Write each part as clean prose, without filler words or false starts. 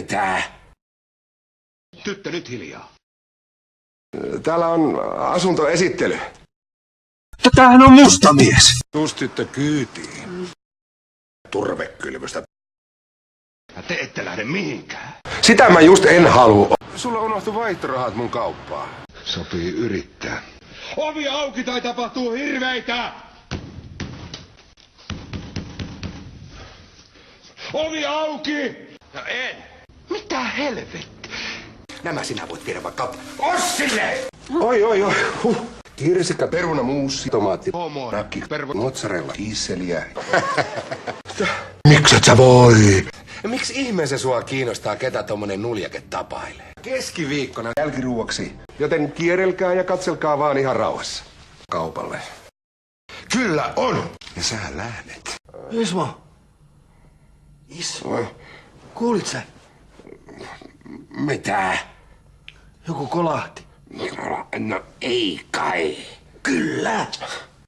Mitä? Tyttö, nyt hiljaa. Täällä on asuntoesittely. Tämähän on musta mies. Tuus tyttö kyytiin. Turvekylvystä. Te ette lähde mihinkään. Sitä mä just en halua. Sulla unohtu vaihtorahat mun kauppaan. Sopii yrittää. Ovi auki tai tapahtuu hirveitä! Ovi auki! No en. Mitä helvetti? Nämä sinä voit viedä vaikka Ossille! Oi. Kirsikka, peruna, muussi, tomaatti, Homo, nakki, pervo, mozzarella, kiisseliä. Mikset sä voi? Miksi ihmeessä sua kiinnostaa, ketä tommonen nuljake tapailee? Keskiviikkona jälkiruuaksi, joten kierrelkää ja katselkaa vaan ihan rauhassa. Kaupalle. Kyllä on! Ja sä lähdet. Ismo. Kuulit sä? Mitä? Joku kolahti. No ei kai. Kyllä.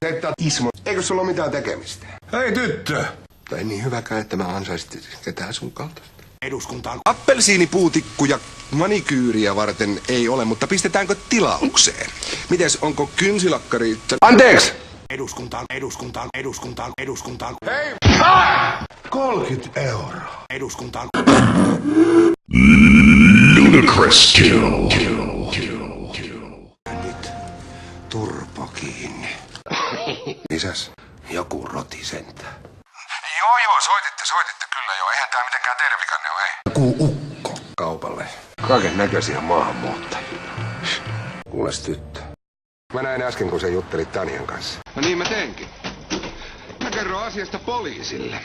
Että Ismo, eikö sulla ole mitään tekemistä? Hei tyttö! Tai niin hyväkään, että mä ansaisit ketään sun kaltaista. Eduskuntaan. Appelsiinipuutikkuja manikyyriä varten ei ole, mutta pistetäänkö tilaukseen? Mites, onko kynsilakkari... Anteeksi! Eduskuntaan. Hei! 30 euroa. Eduskuntaan. Ludicrous kill. Nyt turpo kiinni. Lisäs joku roti sentään. Joo, soititte kyllä joo. Eihän tää mitenkään teidän vikanne ole, ei. Joku ukko kaupalle. Kaiken näköisiä maahanmuuttajia. Kuules tyttö. Mä näin äsken, kun sä juttelit Tanian kanssa. No niin mä teenkin. Mä kerron asiasta poliisille.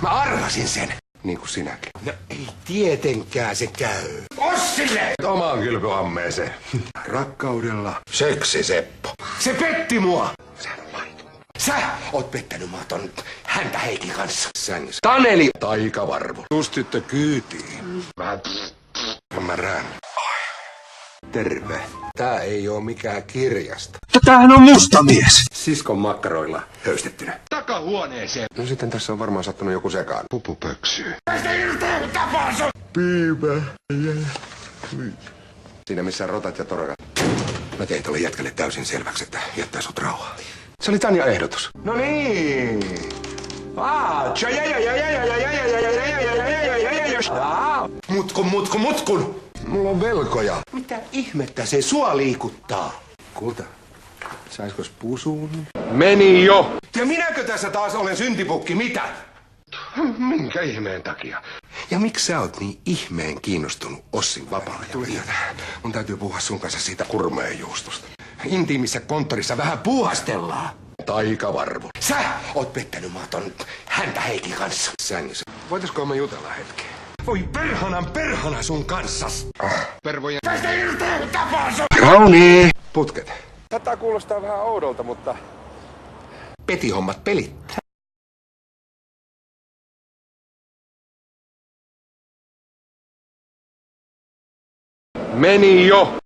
Mä arvasin sen. Niin kuin sinäkin. No ei tietenkään se käy. Ossille! Omaan kylpyammeeseen. Rakkaudella. Seksi Seppo. Se petti mua! Sehän on laiton. Sä oot pettänyt mua ton häntä Heikin kanssa. Sängyssä. Taneli! Taikavarvu. Tuus tyttö kyytiin. Vähän ymmärrän. Terve. Tää ei oo mikään kirjasta. Tämähän on musta mies. Siskon makkaroilla höystettynä. Takahuoneeseen. No sitten tässä on varmaan sattunut joku sekaan. Pupu pöksyy. Siinä missä rotat ja torakat. Mä tein tolle jätkälle täysin selväksi, että jättää sut rauhaan. Se oli Tanja ehdotus. No niin. Mutkun. Mulla on velkoja. Mitä ihmettä se sua liikuttaa? Kulta, saiskos pusuun? Meni jo. Ja minäkö tässä taas olen syntipukki, mitä? Minkä ihmeen takia? Ja miksi sä oot niin ihmeen kiinnostunut Ossin vapaa-ajan? Mun täytyy puhua sun kanssa siitä kurmeenjuustosta. Intiimissä konttorissa vähän puuhastellaan. Taikavarvu. Sä oot pettänyt mua ton häntä Heikin kanssa. Sängyssä. Voitaisko me jutella hetken? Voi perhana sun kanssas. Pervojen... Kaunii. Putket. Tätä kuulostaa vähän oudolta, mutta... Petihommat pelittää. Meni jo.